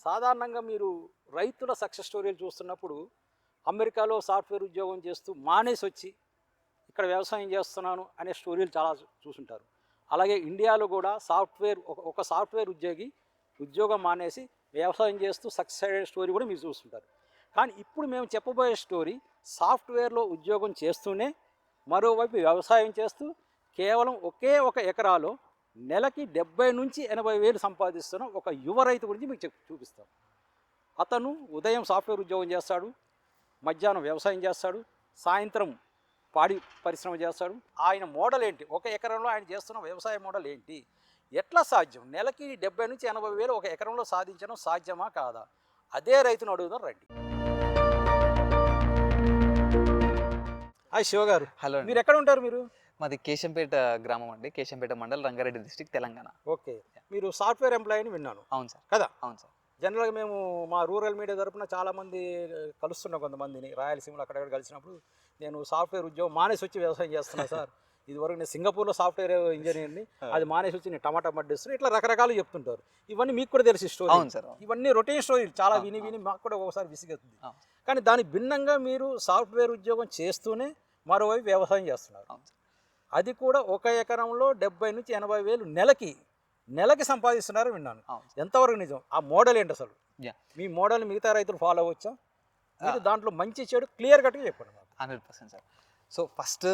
సాధారణంగా మీరు రైతుల సక్సెస్ స్టోరీలు చూస్తున్నప్పుడు అమెరికాలో సాఫ్ట్వేర్ ఉద్యోగం చేస్తూ మానేసి వచ్చి ఇక్కడ వ్యవసాయం చేస్తున్నాను అనే స్టోరీలు చాలా చూసుంటారు. అలాగే ఇండియాలో కూడా ఒక సాఫ్ట్వేర్ ఉద్యోగి ఉద్యోగం మానేసి వ్యవసాయం చేస్తూ సక్సెస్ అయ్యే స్టోరీ కూడా మీరు చూస్తుంటారు. కానీ ఇప్పుడు మేము చెప్పబోయే స్టోరీ సాఫ్ట్వేర్లో ఉద్యోగం చేస్తూనే మరోవైపు వ్యవసాయం చేస్తూ కేవలం ఒకే ఒక ఎకరాలో నెలకి 70,000 నుంచి 80,000 సంపాదిస్తున్న ఒక యువ రైతు గురించి మీకు చూపిస్తాం. అతను ఉదయం సాఫ్ట్వేర్ ఉద్యోగం చేస్తాడు, మధ్యాహ్నం వ్యవసాయం చేస్తాడు, సాయంత్రం పాడి పరిశ్రమ చేస్తాడు. ఆయన మోడల్ ఏంటి, ఒక ఎకరంలో ఆయన చేస్తున్న వ్యవసాయ మోడల్ ఏంటి, ఎట్లా సాధ్యం, నెలకి 70,000 నుంచి 80,000 ఒక ఎకరంలో సాధించడం సాధ్యమా కాదా, అదే రైతును అడుగుదాం రండి. హాయ్ శివ గారు. హలో, మీరు ఎక్కడ ఉంటారు? మీరు మాది కేశంపేట గ్రామం అండి, కేశంపేట మండల్, రంగారెడ్డి డిస్ట్రిక్ట్, తెలంగాణ. ఓకే, మీరు సాఫ్ట్వేర్ ఎంప్లాయీ అని విన్నాను. అవును సార్. కదా? అవును సార్. జనరల్గా మేము మా రూరల్ మీడియా తరపున చాలామంది కలుస్తున్నాం, కొంతమందిని రాయలసీమలో అక్కడక్కడ కలిసినప్పుడు నేను సాఫ్ట్వేర్ ఉద్యోగం మానేసి వచ్చి వ్యవసాయం చేస్తున్నాను సార్, ఇదివరకు నేను సింగపూర్లో సాఫ్ట్వేర్ ఇంజనీర్ని, అది మానేసి వచ్చి నేను టమాటా మడ్డిస్తున్నాను, ఇట్లా రకరకాలు చెప్తుంటారు. ఇవన్నీ మీకు కూడా తెలిసి స్టోరీ. అవును సార్. ఇవన్నీ రొటీన్ స్టోరీలు, చాలా విని విని మాకు కూడా ఒకసారి విసిగెత్తుంది. కానీ దానికి భిన్నంగా మీరు సాఫ్ట్వేర్ ఉద్యోగం చేస్తూనే మరోవైపు వ్యవసాయం చేస్తున్నారు. అది కూడా ఒక ఎకరంలో 70,000 నుంచి 80,000 నెలకి సంపాదిస్తున్నారు విన్నాను. ఎంతవరకు నిజం? ఆ మోడల్ ఏంటి అసలు? మీ మోడల్ మిగతా రైతులు ఫాలో అవ్వచ్చా? మీరు దాంట్లో మంచి చెడు క్లియర్ కట్గా చెప్పండి. 100% సార్. సో ఫస్ట్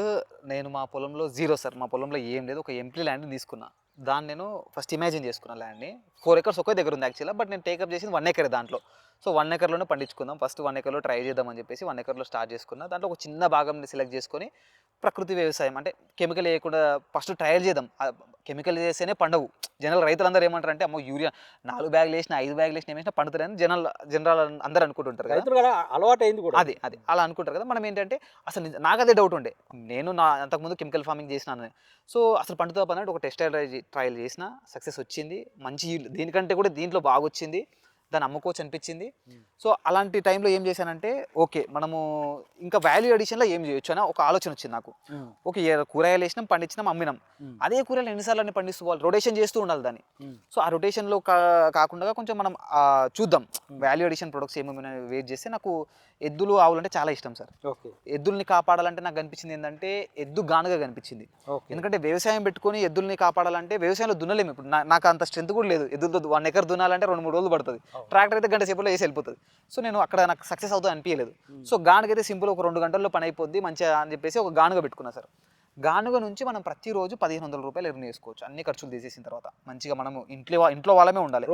నేను మా పొలంలో జీరో సార్, మా పొలంలో ఏం లేదు, ఒక ఎంప్లీ ల్యాండ్ తీసుకున్నా. దాన్ని నేను ఫస్ట్ ఇమాజిన్ చేసుకున్నా. ల్యాండ్ని 4 acres ఒకే దగ్గర ఉంది యాక్చువల్గా, బట్ నేను టేకప్ చేసింది 1 acre దాంట్లో. సో 1 acreలోనే పండించుకుందాం, ఫస్ట్ 1 acreలో ట్రై చేద్దామని చెప్పేసి 1 acreలో స్టార్ట్ చేసుకున్నా. దాంట్లో ఒక చిన్న భాగంని సెలెక్ట్ చేసుకొని ప్రకృతి వ్యవసాయం అంటే కెమికల్ వేయకుండా ఫస్ట్ ట్రయల్ చేద్దాం. కెమికల్ చేస్తేనే పండవు. జనరల్ రైతులందరూ ఏమంటారు అంటే, అమ్మో యూరియా 4 బ్యాగులు వేసినా 5 బ్యాగులు వేసినా ఏమైనా పండుతారని జనరల్ అందరూ అనుకుంటుంటారు కదా. అలవాటు అయింది కూడా అది అలా అనుకుంటారు కదా. మనం ఏంటంటే అసలు నాకు అదే డౌట్ ఉండే, నేను అంతకుముందు కెమికల్ ఫార్మింగ్ చేసినాను. సో అసలు పండుతా పన్నట్టు ఒక టెస్ట్ ట్రయల్ చేసిన, సక్సెస్ వచ్చింది, మంచి దీనికంటే కూడా దీంట్లో బాగా వచ్చింది, దాన్ని అమ్ముకోవచ్చు అనిపించింది. సో అలాంటి టైంలో ఏం చేశానంటే, ఓకే మనము ఇంకా వాల్యూ అడిషన్లో ఏం చేయొచ్చు అని ఒక ఆలోచన వచ్చింది నాకు. ఓకే, కూరగాయలు వేసినాం, పండించినాం, అమ్మినాం, అదే కూరగాయలు ఎన్నిసార్లు పండిస్తూ రొటేషన్ చేస్తూ ఉండాలి దాన్ని. సో ఆ రొటేషన్లో కాకుండా కొంచెం మనం చూద్దాం వాల్యూ అడిషన్ ప్రొడక్ట్స్ ఏమేమి వెయిట్ చేస్తే. నాకు ఎద్దులు, ఆవులు అంటే చాలా ఇష్టం సార్. ఎద్దుల్ని కాపాడాలంటే నాకు కనిపించింది ఏంటంటే, ఎద్దు గానుగా కనిపించింది. ఎందుకంటే వ్యవసాయం పెట్టుకొని ఎద్దుల్ని కాపాడాలంటే వ్యవసాయంలో దున్నలేము. ఇప్పుడు నాకు అంత స్ట్రెంత్ కూడా లేదు. ఎద్దులతో 1 acre దున్నాలంటే 2-3 రోజులు పడుతుంది. ట్రాక్టర్ అయితే గంట సేపులో వేసి వెళ్ళిపోతుంది. సో నేను అక్కడ నాకు సక్సెస్ అవుతుంది అనిపించలేదు. సో గానుగైతే సింపుల్, ఒక 2 గంటల్లో పని అయిపోద్ది మంచిగా అని చెప్పేసి ఒక గానుగ పెట్టుకున్నా సార్. గానుగ నుంచి మనం ప్రతిరోజు 1,500 రూపాయలు ఎర్న్ చేసుకోవచ్చు, అన్ని ఖర్చులు తీసేసిన తర్వాత. మంచిగా మనం ఇంట్లో వాళ్ళమే ఉండాలి.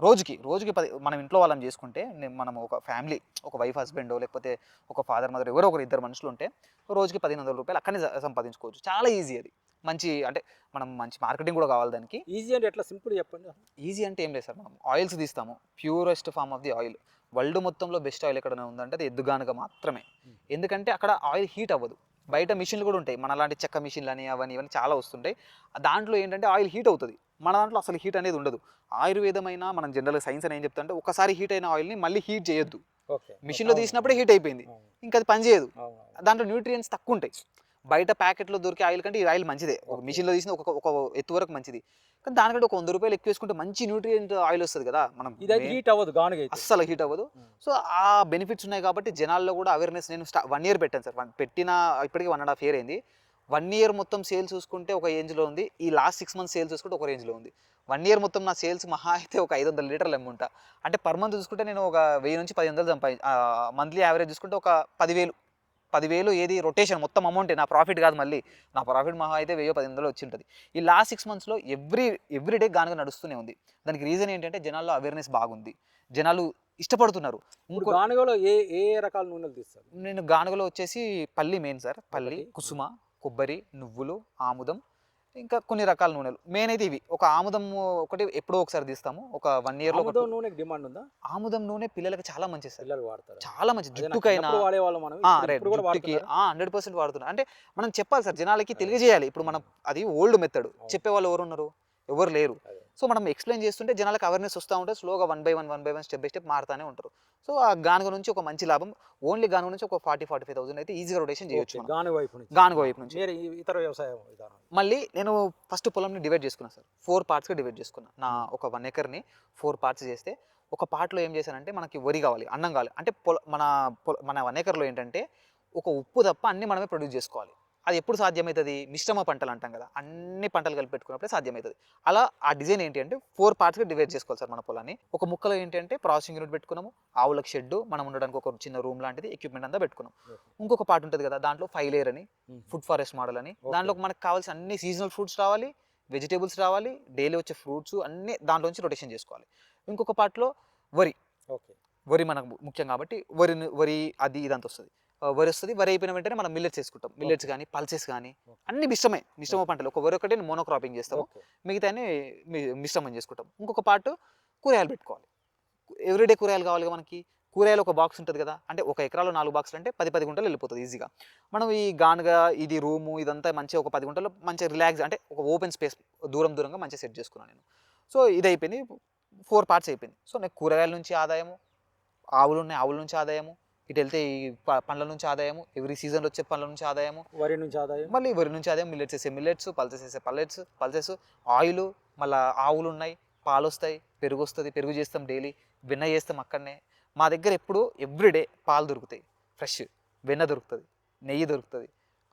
రోజుకి మనం ఇంట్లో వాళ్ళని చేసుకుంటే, మనం ఒక ఫ్యామిలీ, ఒక వైఫ్ హస్బెండ్, లేకపోతే ఒక ఫాదర్ మదర్, ఎవరో ఒకరు 2 మనుషులు ఉంటే రోజుకి 1,500 రూపాయలు అక్కడనే సంపాదించుకోవచ్చు. చాలా ఈజీ అది. మంచి అంటే మనం మంచి మార్కెటింగ్ కూడా కావాలి దానికి. ఈజీ అంటే ఎట్లా, సింపుల్ చెప్పండి. ఈజీ అంటే ఏం లేదు సార్, మనం ఆయిల్స్ తీస్తాము, purest form of the oil. World మొత్తంలో బెస్ట్ ఆయిల్ ఎక్కడైనా ఉందంటే అది ఎద్దుగానుగ మాత్రమే. ఎందుకంటే అక్కడ ఆయిల్ హీట్ అవ్వదు. బయట మిషన్లు కూడా ఉంటాయి, మన లాంటి చెక్క మిషన్లు అని అవన్నీ ఇవన్నీ చాలా వస్తుంటాయి. దాంట్లో ఏంటంటే ఆయిల్ హీట్ అవుతుంది, మన దాంట్లో అసలు హీట్ అనేది ఉండదు. ఆయుర్వేదమైన మనం జనరల్ సైన్స్ అని ఏం చెప్తా అంటే, ఒకసారి హీట్ అయిన ఆయిల్ని మళ్ళీ హీట్ చేయొద్దు. మిషన్లో తీసినప్పుడే హీట్ అయిపోయింది, ఇంకా అది పనిచేయదు. దాంట్లో న్యూట్రియంట్స్ తక్కువ ఉంటాయి. బయట ప్యాకెట్లో దొరికే ఆయిల్ కంటే ఈ ఆయిల్ మంచిదే. ఒక మిషన్లో తీసిన ఒక ఎత్తు వరకు మంచిది. కానీ దానికంటే ఒక 100 రూపాయలు ఎక్కువ వేసుకుంటే మంచి న్యూట్రియంట్ ఆయిల్ వస్తుంది కదా. మనం హీట్ అవ్వదు, అస్సలు హీట్ అవ్వదు. సో ఆ బెనిఫిట్స్ ఉన్నాయి కాబట్టి జనాల్లో కూడా అవేర్నెస్. నేను 1 year పెట్టాను సార్, పెట్టిన ఇప్పటికీ 1.5 year అయింది. 1 year మొత్తం సేల్స్ చూసుకుంటే ఒక రేంజ్లో ఉంది, ఈ లాస్ట్ 6 months సేల్స్ చూసుకుంటే ఒక రేంజ్లో ఉంది. 1 year మొత్తం నా సేల్స్ మహా అయితే ఒక 500 లీటర్లు అమ్ముంటా. అంటే పర్ మంత్ చూసుకుంటే నేను ఒక 1000 నుంచి 1,000 మంత్లీ యావరేజ్ చూసుకుంటే ఒక 10,000 ఏది రొటేషన్ మొత్తం అమౌంటే, నా ప్రాఫిట్ కాదు. మళ్ళీ నా ప్రాఫిట్ మహా అయితే 1,000-1,500 వచ్చి ఉంటుంది. ఈ లాస్ట్ 6 monthsలో ఎవ్రీ డే గానుగ నడుస్తూనే ఉంది. దానికి రీజన్ ఏంటంటే జనాల్లో అవేర్నెస్ బాగుంది, జనాలు ఇష్టపడుతున్నారు. గానుగలో ఏ రకాల నూనెలు తీస్తారు? నేను గానుగలో వచ్చేసి పల్లి మెయిన్ సార్, పల్లి, కుసుమ, కొబ్బరి, నువ్వులు, ఆముదం, ఇంకా కొన్ని రకాల నూనెలు. మెయిన్ అయితే ఇవి. ఒక ఆముదం ఒకటి ఎప్పుడో ఒకసారి తీస్తాము, ఒక 1 yearలో. నూనెకి డిమాండ్ ఉందా? ఆముదం నూనె పిల్లలకి చాలా మంచిది సార్, పిల్లలు వాడతారు, చాలా మంచి. జుట్టుకైనా 100% వాడుతున్నారు. అంటే మనం చెప్పాలి సార్, జనాలకి తెలియజేయాలి. ఇప్పుడు మనం అది ఓల్డ్ మెథడ్, చెప్పేవాళ్ళు ఎవరు ఉన్నారు? ఎవరు లేరు. సో మనం ఎక్స్ప్లెయిన్ చేస్తుంటే జనాలకు అవేర్నెస్ వస్తూ ఉంటుంది. స్లోగా 1 by 1 స్టెప్ బై స్టెప్ మారుతూనే ఉంటారు. సో ఆ గానుగ నుంచి ఒక మంచి లాభం. ఓన్లీ గానుగ నుంచి ఒక 40,000-45,000 అయితే ఈజీగా రొటేషన్ చేయొచ్చు గానుగ వైపు నుంచి. ఇతర వ్యవసాయం విధానం మళ్ళీ నేను ఫస్ట్ పొలంని డివైడ్ చేసుకున్నాను సార్, 4 partsగా డివైడ్ చేసుకున్నా. నా ఒక 1 acreని 4 parts చేస్తే, ఒక పార్ట్‌లో ఏం చేశానంటే మనకి వరి కావాలి, అన్నం కావాలి. అంటే మన 1 ఎకర్‌లో ఏంటంటే ఒక ఉప్పు తప్ప అన్నీ మనమే ప్రొడ్యూస్ చేసుకోవాలి. అది ఎప్పుడు సాధ్యమైతది? మిశ్రమ పంటలు అంటాం కదా! అన్ని పంటలు కలిపి పెట్టుకున్నప్పుడే సాధ్యమైతది. అలా ఆ డిజైన్ ఏంటి అంటే 4 పార్ట్స్‌గా డివైడ్ చేసుకోవాలి సార్ మన పొలాన్ని. ఒక ముక్కలో ఏంటంటే ప్రాసెసింగ్ యూనిట్ పెట్టుకున్నాము. ఆవులకు షెడ్డు, మనం ఉండడానికి ఒక చిన్న రూమ్ లాంటిది ఎక్విప్‌మెంట్ అంతా పెట్టుకున్నాం. ఇంకొక పార్ట్ ఉంటది కదా! దాంట్లో 5 లేయర్ అని, ఫుడ్ ఫారెస్ట్ మోడల్ అని. దాంట్లోకి మనకు కావాల్సిన అన్ని సీజనల్ ఫ్రూట్స్ రావాలి, వెజిటబుల్స్ రావాలి, డైలీ వచ్చే ఫ్రూట్స్ అన్నీ దాంట్లోంచి రొటేషన్ చేసుకోవాలి. ఇంకొక పార్ట్‌లో వరి. ఓకే. వరి మనకు ముఖ్యం కాబట్టి వరి అది ఇదంతా వస్తది. వరి వస్తది. వరి అయిపోయిన వెంటనే మనం మిల్లెట్స్ ఏసుకుంటాం. మిల్లెట్స్ గాని, పల్సెస్ గాని అన్నీ మిశ్రమ పంటలు. ఒక వరి ఒకటే మోనో క్రాపింగ్ చేస్తాము. ఓకే. మిగతాయన్ని మిశ్రమం చేసుకుంటాం. ఇంకొక పార్ట్ కూరగాయలు పెట్టుకోవాలి. ఎవ్రీడే కూరగాయలు కావాలిగా మనకి. కూరగాయలు ఒక బాక్స్ ఉంటది కదా! అంటే ఒక ఎకరాలో 4 బాక్సులు అంటే 10 గుంటలు వెళ్ళిపోతది ఈజీగా. మనం ఈ గానుగ, ఇది రూము ఇదంతా మంచిగా ఒక 10 గుంటల్లో మంచిగా రిలాక్స్ అంటే ఒక ఓపెన్ స్పేస్ దూరంగా మంచిగా సెట్ చేసుకున్నాను నేను. సో, ఇదయిపోయింది. 4 పార్ట్స్ అయిపోయింది. సో, నాకు కూరగాయల నుంచి ఆదాయము, ఆవులున్నాయి ఆవుల నుంచి ఆదాయము, ఇటెళ్తే ఈ పండ్ల నుంచి ఆదాయము, ఎవ్రీ సీజన్‌లో వచ్చే పండ్ల నుంచి ఆదాయము, వరి నుంచి ఆదాయం. మళ్ళీ వరి నుంచి ఆదాయం, మిల్లెట్స్ ఏసే మిల్లెట్స్, పల్సెస్ ఏసే పల్సెస్, ఆయిలు, మళ్ళా ఆవులున్నాయి, పాలొస్తాయి, పెరుగొస్తది, పెరుగు చేస్తాం డైలీ, వెన్న చేస్తాం అక్కడనే. మా దగ్గర ఎప్పుడు ఎవ్రీడే పాలు దొరుకుతాయి ఫ్రెష్, వెన్న దొరుకుతది, నెయ్యి దొరుకుతది,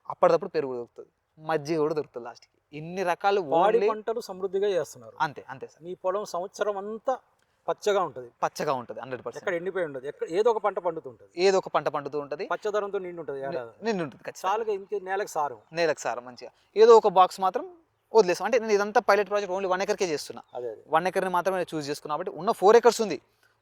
అప్పటిదప్పుడు పెరుగు దొరుకుతది, మజ్జిగ కూడా దొరుకుతది లాస్ట్‌కి. ఇన్ని రకాలు పాడి ఓన్లీ పంటలు సమృద్ధిగా చేస్తున్నారు. అంతే సార్. మీ పొలం సంవత్సరం అంతా పచ్చగా ఉంటది. పచ్చగా ఉంటది 100%. ఎక్కడ ఎండిపోయి ఉండదు. ఏదో ఒక పంట పండుతుంటది. ఏదో ఒక పంట పండుతూ ఉంటది. పచ్చదనంతో నిండి ఉంటది ఏడాది. నిండుంటది ఖచ్చితంగా. చాలుగా ఇంకే నేలకు సారం. నేలకు సారం మంచిగా. ఏదో ఒక బాక్స్ మాత్రం వదిలేస్తాం. అంటే నేను ఇదంతా పైలట్ ప్రాజెక్ట్ ఓన్లీ 1 ఎకర్‌కే చేస్తున్నా. అదే. 1 ఎకర్‌ని మాత్రమే చూస్ చేసుకున్నా కాబట్టి ఉన్న 4 ఎకర్స్ ఉంది.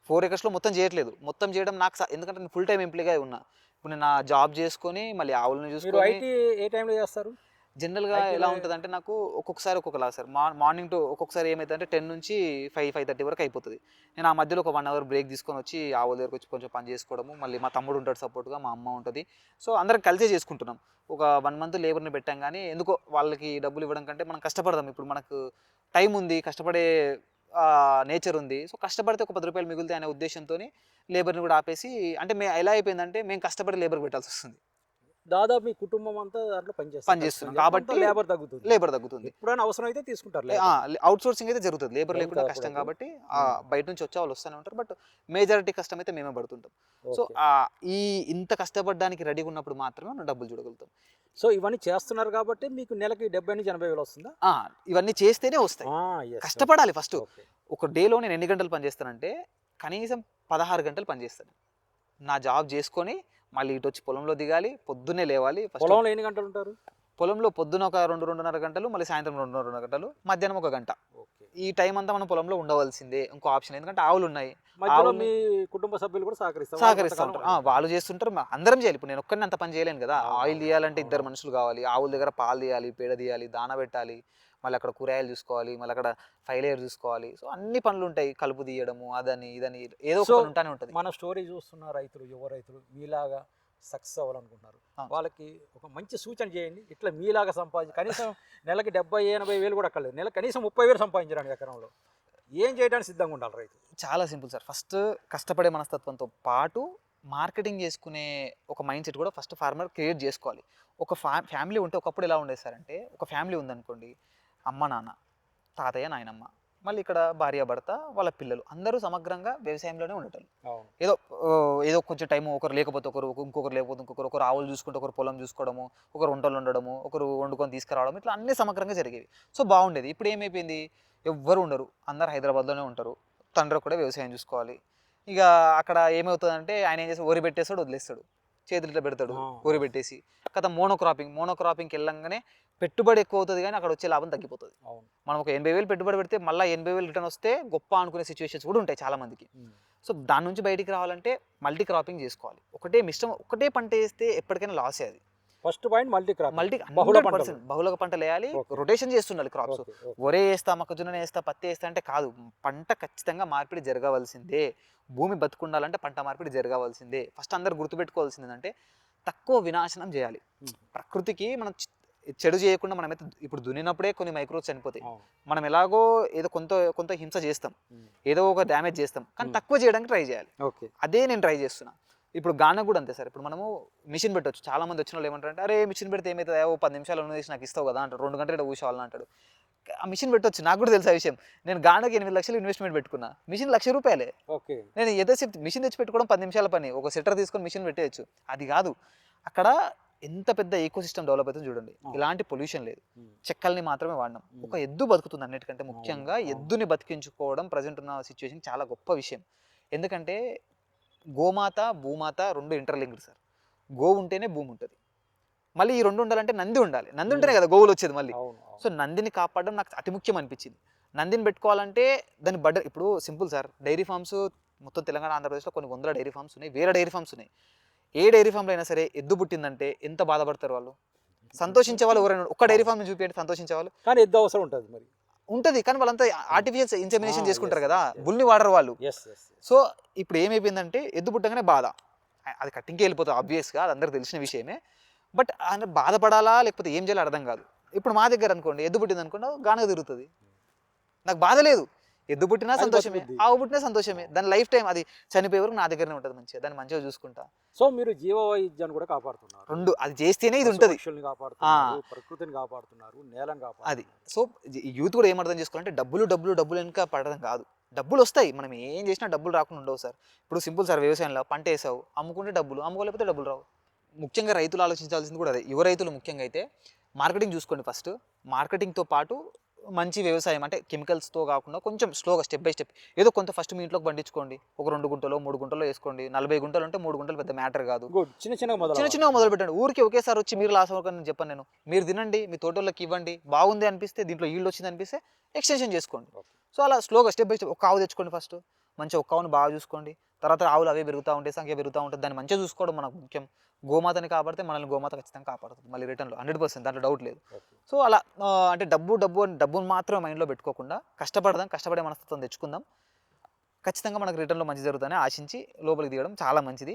4 ఎకర్స్‌లో మొత్తం చేయట్లేదు. మొత్తం చేయడం నాకు ఎందుకంటే నేను ఫుల్ టైమ్ ఎంప్లాయ్‌గా ఉన్నా. ఇప్పుడు నేను నా జాబ్ చేసుకొని మళ్ళీ ఆవులను మీరు చూసుకొని ఐటీ ఏ టైంలో చేస్తారు? జనరల్‌గా ఐటీలో ఎలా ఉంటదంటే నాకు ఒక్కొక్కసారి ఒక్కొక్కలా సార్. మార్నింగ్ టు ఒక్కొక్కసారి ఏమైతదంటే 10 నుంచి 5:30 వరకు అయిపోతది. నేను ఆ మధ్యలో ఒక 1 అవర్ బ్రేక్ తీసుకొని వచ్చి ఆవుల దగ్గరికి వచ్చి కొంచెం పని చేసుకోవడము. మళ్ళీ మా తమ్ముడు ఉంటాడు సపోర్ట్‌గా, మా అమ్మ ఉంటది. సో, అందరం కలిసే చేసుకుంటున్నాం. ఒక 1 మంత్ లేబర్‌ని పెట్టాం గానీ ఎందుకో వాళ్ళకి డబ్బులు ఇవ్వడం కంటే మనం కష్టపడదాం. ఇప్పుడు మనకు టైం ఉంది. కష్టపడే నేచర్ ఉంది. సో, కష్టపడితే ఒక రూ. 10 మిగులుతాయి అనే ఉద్దేశంతోని లేబర్‌ని కూడా ఆపేసి అంటే ఎలా అయిపోయిందంటే మేము కష్టపడి లేబర్‌కి పెట్టాల్సొస్తుంది. దాదాపు మీ కుటుంబం అంతా దాంట్లో పనిచేస్తున్నాం కాబట్టి లేబర్ తగ్గుతుంది. లేబర్ తగ్గుతుంది. ఎప్పుడైనా అవసరం అయితే తీసుకుంటారు ఆ! లేబర్. అవుట్‌సోర్సింగ్ అయితే జరుగుతది. లేబర్ లేకుండా జరుగుతది కష్టం అప్పుడప్పుడు. కాబట్టి హ్మ్. బయట నుంచి వచ్చే వాళ్ళు వస్తూనే ఉంటారు. బట్ మేజారిటీ కష్టం అయితే మేమే పడుతుంటాం. So, okay. ఈ ఇంత కష్టపడడానికి రెడీగా ఉన్నప్పుడు మాత్రమే మనం డబ్బులు చూడగలుగుతాం. సో ఇవన్నీ చేస్తున్నారు కాబట్టి మీకు నెలకి 70-80 వేలు వస్తుందా? ఆ! ఇవన్నీ చేస్తేనే వస్తాయి. యెస్. కష్టపడాలి ఫస్ట్. ఓకే. ఒక డేలో నేను ఎన్ని గంటలు పని చేస్తానంటే కనీసం 16 గంటలు పని చేస్తాను. నా జాబ్ చేసుకొని మళ్ళీ ఇటొచ్చి పొలంలో దిగాలి. పొద్దున్నే లేవాలి. ఫస్ట్ పొలంలో ఎన్ని గంటలు ఉంటారు? పొలంలో పొద్దున ఒక 2:30 గంటలు, మళ్ళీ సాయంత్రం 2:30 గంటలు, మధ్యాహ్నం 1 గంట. ఓకే. ఈ టైం అంతా మనం పొలంలో ఉండవలసిందే. ఇంకో ఆప్షన్ ఎందుకంటే ఆవులున్నాయి. మధ్యలో ఆవుల్ని మీ కుటుంబ సభ్యులు కూడా సహకరిస్తారు. సహకరిస్తా ఉంటారు. వాళ్ళు చేస్తుంటారు. అందరం చేయాలి. ఇప్పుడు నేను ఒక్కడిని అంత పని చేయలేను కదా! అవును, ఆయిల్ తీయాలంటే అవును. 2 మనుషులు కావాలి. ఆవుల దగ్గర పాలు తీయాలి, పేడ తీయాలి, దాన పెట్టాలి. మళ్ళీ అక్కడ కూరగాయలు చూసుకోవాలి. మళ్ళీ అక్కడ 5 లేయర్ చూసుకోవాలి. సో, అన్ని పనులుంటాయి. కలుపు తీయడము, అదని, ఇదని ఏదో ఒక సో పని ఉంటానే ఉంటది. మన స్టోరీ చూస్తున్న రైతులు, యువ రైతులు మీలాగా సక్సెస్ అవ్వాలనుకుంటున్నారు. అవును. వాళ్ళకి ఒక మంచి సూచన చేయండి. ఇట్లా మీలాగా కనీసం నెలకి 70-80 వేలు కూడా అక్కర్లేదు. నెల కనీసం 30,000 సంపాదించడానికి ఎకరంలో ఏం చేయడానికి సిద్ధంగా ఉండాలి రైతు? చాలా సింపుల్ సార్. ఫస్ట్ కష్టపడే మనస్తత్వంతో పాటు మార్కెటింగ్ చేసుకునే ఒక మైండ్ సెట్ కూడా ఫస్ట్ ఫార్మర్ క్రియేట్ చేసుకోవాలి. ఒక ఫ్యామిలీ ఉంటే ఒకప్పుడు ఎలా ఉండేది సార్ అంటే ఒక ఫ్యామిలీ ఉందనుకోండి. అమ్మ, నాన్న, తాతయ్య, నాయనమ్మ, మళ్ళీ ఇక్కడ భార్య, భర్త, వాళ్ళ పిల్లలు అందరూ సమగ్రంగా వ్యవసాయంలోనే ఉండేటోళ్ళు. అవును. ఏదో కొంచెం టైము ఒకరు లేకపోతే ఇంకొకరు లేకపోతే ఇంకొకరు, ఒకరు ఆవులు చూసుకుంటే ఒకరు పొలం చూసుకోవడము, ఒకరు వంటలు వండడము, ఒకరు వండుకొని తీసుకురావడం, ఇట్లా అన్నీ సమగ్రంగా జరిగేవి. సో, బాగుండేది. ఇప్పుడు ఏమైపోయింది, ఎవ్వరు ఉండరు. అందరు హైదరాబాద్‌లోనే ఉంటారు. తండ్రి ఒక్కడే వ్యవసాయం చూసుకోవాలి. ఇక అక్కడ ఏమవుతుందంటే ఆయన ఏం చేస్తాడు, వరి పెట్టేస్తాడు, వదిలేస్తాడు. చేతులు ఇట్లా పెడతాడు వరి పెట్టేసి. కథ మోనోక్రాపింగ్‌కి వెళ్ళంగానే పెట్టుబడి ఎక్కువ అవుతుంది కానీ అక్కడ వచ్చే లాభం తగ్గిపోతుంది. అవును. మనం ఒక 80,000 పెట్టుబడి పెడితే మళ్ళీ 80,000 రిటర్న్ వస్తే గొప్ప అనుకునే సిచ్యువేషన్స్ కూడా ఉంటాయి చాలా మందికి. సో, దాని నుంచి బయటికి రావాలంటే మల్టీ క్రాపింగ్ చేసుకోవాలి. ఒకటే పంట వేస్తే ఎప్పటికైనా లాసే అది. First point multi crop. బహుళ 100% బహుళ పంటలు వేయాలి. ఓకే. రొటేషన్ చేస్తుండాలి క్రాప్స్. ఓకే. ఓకే. వరే వేస్తా, మొక్కజొన్న వేస్తా, పత్తి వేస్తా అంటే కాదు. పంట ఖచ్చితంగా మార్పిడి జరగవలసిందే. భూమి బతుకుండాలంటే పంట మార్పిడి జరగవలసిందే. ఫస్ట్ అందరూ గుర్తుపెట్టుకోవాల్సింది ఏంటంటే తక్కువ వినాశనం చేయాలి. ప్రకృతికి మనం చెడు చేయకుండా మనమైతే ఇప్పుడు దున్నినప్పుడే కొన్ని మైక్రోబ్స్ చనిపోతాయి. అవును. మనం ఎలాగో ఏదో కొంత హింస చేస్తాం, ఏదో ఒక డ్యామేజ్ చేస్తాం, కానీ తక్కువ చేయడానికి ట్రై చేయాలి. ఓకే. అదే నేను ట్రై చేస్తున్నా. ఇప్పుడు గాన కూడా అంతే సార్. ఇప్పుడు మనము మిషన్ పెట్టొచ్చు. చాలా మంది వచ్చిన వాళ్ళు ఏమంటారంటే, అరే మిషన్ పెడితే ఏమవుతుంది, ఓ 10 నిమిషాలు ఉన్న చేసి నాకు ఇస్తావు కదా అంటారు. 2 గంటలు ఇక్కడ కూర్చోవాలని అంటాడు. ఆ మిషన్ పెట్టొచ్చు, నాకు కూడా తెలుసు ఆ విషయం. నేను గానకి 8 లక్షలు ఇన్వెస్ట్మెంట్ పెట్టుకున్నా, మిషన్ ₹1,00,000. ఓకే. నేను ఎంతసేపు మిషన్ తెచ్చి పెట్టుకోవడం 10 నిమిషాల పని, ఒక సెటర్ తీసుకొని మిషన్ పెట్టేయచ్చు. అది కాదు, అక్కడ ఎంత పెద్ద ఈకో సిస్టమ్ డెవలప్ అవుతుంది చూడండి. ఇలాంటి పొల్యూషన్ లేదు, చెక్కల్ని మాత్రమే వాడినాం. ఒక ఎద్దు బతుకుతుంది అన్నిటికంటే ముఖ్యంగా. ఎద్దుని బతికించుకోవడం ప్రజెంట్ ఉన్న సిచ్యువేషన్ చాలా గొప్ప విషయం. ఎందుకంటే గోమాత భూమాత రెండు ఇంటర్లింక్డ్ సార్. గోవు ఉంటేనే భూమి ఉంటుంది. మళ్ళీ ఈ రెండు ఉండాలంటే నంది ఉండాలి, నంది ఉంటేనే కదా గోవులు వచ్చేది మళ్ళీ. సో నందిని కాపాడడం నాకు అతి ముఖ్యం అనిపించింది. నందిని పెట్టుకోవాలంటే దాని ఇప్పుడు సింపుల్ సార్, డైరీ ఫార్మ్స్ మొత్తం తెలంగాణ ఆంధ్రప్రదేశ్లో కొన్ని వందల డైరీ ఫార్మ్స్ ఉన్నాయి, వేరే డైరీ ఫార్మ్స్ ఉన్నాయి. ఏ డైరీ ఫామ్లో అయినా సరే ఎద్దు పుట్టిందంటే ఎంత బాధపడతారు వాళ్ళు. సంతోషించే వాళ్ళు ఎవరైనా ఒక్క డైరీ ఫార్మ్ చూపించండి సంతోషించే వాళ్ళు. కానీ ఎద్దు అవసరం ఉంటుంది మరి, ఉంటుంది. కానీ వాళ్ళంతా ఆర్టిఫిషియల్ ఇన్సెమినేషన్ చేసుకుంటారు కదా, బుల్ని వాడరు వాళ్ళు. సో ఇప్పుడు ఏమైపోయిందంటే ఎద్దు పుట్టగానే బాధ, అది కట్టింగ్కి వెళ్ళిపోతుంది ఆబ్వియస్గా, అది అందరికి తెలిసిన విషయమే. బట్ ఆయన బాధపడాలా లేకపోతే ఏం చేయాలో అర్థం కాదు. ఇప్పుడు మా దగ్గర అనుకోండి ఎద్దు పుట్టింది అనుకోండి, గానగా తిరుగుతుంది, నాకు బాధ లేదు. ఎద్దు పుట్టినా సంతోషమే, ఆవు పుట్టినా సంతోషమే. దాని లైఫ్ టైం అది చనిపోయే వరకు నా దగ్గరనే ఉంటుంది, మంచిగా దాన్ని మంచిగా చూసుకుంటా. సో మీరు జీవ వైవిధ్యాన్ని కూడా కాపాడుతున్నారు, రెండు అది చేస్తేనే ఇది ఉంటుంది. ప్రకృతిని కాపాడుతున్నారు, నేలను కాపాడుతున్నారు. అది సో యూత్ కూడా ఏం అర్థం చేసుకోవాలంటే డబ్బులు డబ్బులు డబ్బులు వెనుక పడడం కాదు. డబ్బులు వస్తాయి, మనం ఏం చేసినా డబ్బులు రాకుండా ఉండవు సార్. ఇప్పుడు సింపుల్ సార్, వ్యవసాయంలో పంట వేసావు, అమ్ముకుంటే డబ్బులు, అమ్ముకోలేకపోతే డబ్బులు రావు. ముఖ్యంగా రైతులు ఆలోచించాల్సింది కూడా అదే. యువ రైతులు ముఖ్యంగా అయితే మార్కెటింగ్ చూసుకోండి ఫస్ట్. మార్కెటింగ్తో పాటు మంచి వ్యవసాయం అంటే కెమికల్స్తో కాకుండా కొంచెం స్లోగా స్టెప్ బై స్టెప్ ఏదో కొంత ఫస్ట్ మీ ఇంట్లోకి పండించుకోండి. ఒక 2 గుంటలో 3 గుంటలో వేసుకోండి. 40 గుంటలు అంటే 3 గుంటలు పెద్ద మ్యాటర్ కాదు. చిన్న చిన్నగా మొదలు పెట్టండి. ఊరికి ఒకేసారి వచ్చి మీరు లాస్ అవ్వకని నేను చెప్పాను. నేను మీరు తినండి, మీ తోటలోకి ఇవ్వండి, బాగుంది అనిపిస్తే దీంట్లో ఈల్డ్ వచ్చింది అనిపిస్తే ఎక్స్టెన్షన్ చేసుకోండి. సో అలా స్లోగా స్టెప్ బై స్టెప్. ఒక ఆవు తెచ్చుకోండి ఫస్ట్, మంచిగా ఒక ఆవును బాగా చూసుకోండి. తర్వాత ఆవులు అవే పెరుగుతూ ఉంటాయి, సంఖ్య పెరుగుతూ ఉంటుంది. దాన్ని మంచిగా చూసుకోవడం మనకు ముఖ్యం. గోమాతని కాపాడితే మనల్ని గోమాత ఖచ్చితంగా కాపాడుతుంది మళ్ళీ రిటర్న్లో 100%, దాంట్లో డౌట్ లేదు. సో అలా అంటే డబ్బును మాత్రం మైండ్లో పెట్టుకోకుండా కష్టపడదాం, కష్టపడే మనస్తత్వం తెచ్చుకుందాం. ఖచ్చితంగా మనకు రిటర్న్లో మంచి జరుగుతుందని ఆశించి లోపలికి దిగడం చాలా మంచిది.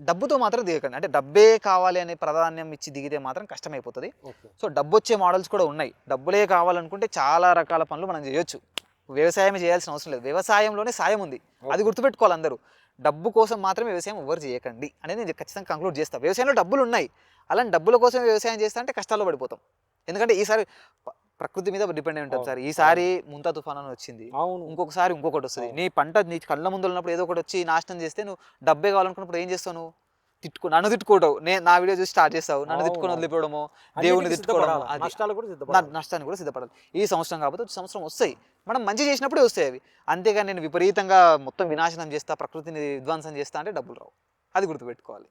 డబ్బుతో మాత్రం దిగకండి, అంటే డబ్బే కావాలి అనే ప్రాధాన్యం ఇచ్చి దిగితే మాత్రం కష్టమైపోతుంది. సో డబ్బు వచ్చే మోడల్స్ కూడా ఉన్నాయి. డబ్బులే కావాలనుకుంటే చాలా రకాల పనులు మనం చేయొచ్చు. వ్యవసాయం చేయాల్సిన అవసరం లేదు, వ్యవసాయంలోనే సాయం ఉంది, అది గుర్తుపెట్టుకోవాలి అందరూ. డబ్బు కోసం మాత్రమే వ్యవసాయం ఎవరు చేయకండి అనేది నేను ఖచ్చితంగా కంక్లూడ్ చేస్తాను. వ్యవసాయంలో డబ్బులు ఉన్నాయి, అలాంటి డబ్బుల కోసం వ్యవసాయం చేస్తా అంటే కష్టాల్లో పడిపోతాం. ఎందుకంటే ఈసారి ప్రకృతి మీద డిపెండ్ అయి ఉంటుంది సార్. ఈసారి ముంతా తుఫాన్ అని వచ్చింది, ఇంకొకసారి ఇంకొకటి వస్తుంది. నీ పంట నీ కళ్ళ ముందు ఉన్నప్పుడు ఏదో ఒకటి వచ్చి నాశనం చేస్తే నువ్వు డబ్బే కావాలనుకున్నప్పుడు ఏం చేస్తావు? నువ్వు నన్ను తిట్టుకోవడం, నా వీడియో చూసి స్టార్ట్ చేస్తావు, నన్ను తిట్టుకొని వదిలిపోవడము, దేవుని తిట్టుకోవడం, నష్టాన్ని కూడా సిద్ధపడాలి. ఈ సంవత్సరం కాకపోతే సంవత్సరం వస్తాయి, మనం మంచి చేసినప్పుడే వస్తాయి అవి. అంతేగాని నేను విపరీతంగా మొత్తం వినాశనం చేస్తా, ప్రకృతిని విధ్వంసం చేస్తా అంటే డబ్బులు రావు, అది గుర్తుపెట్టుకోవాలి.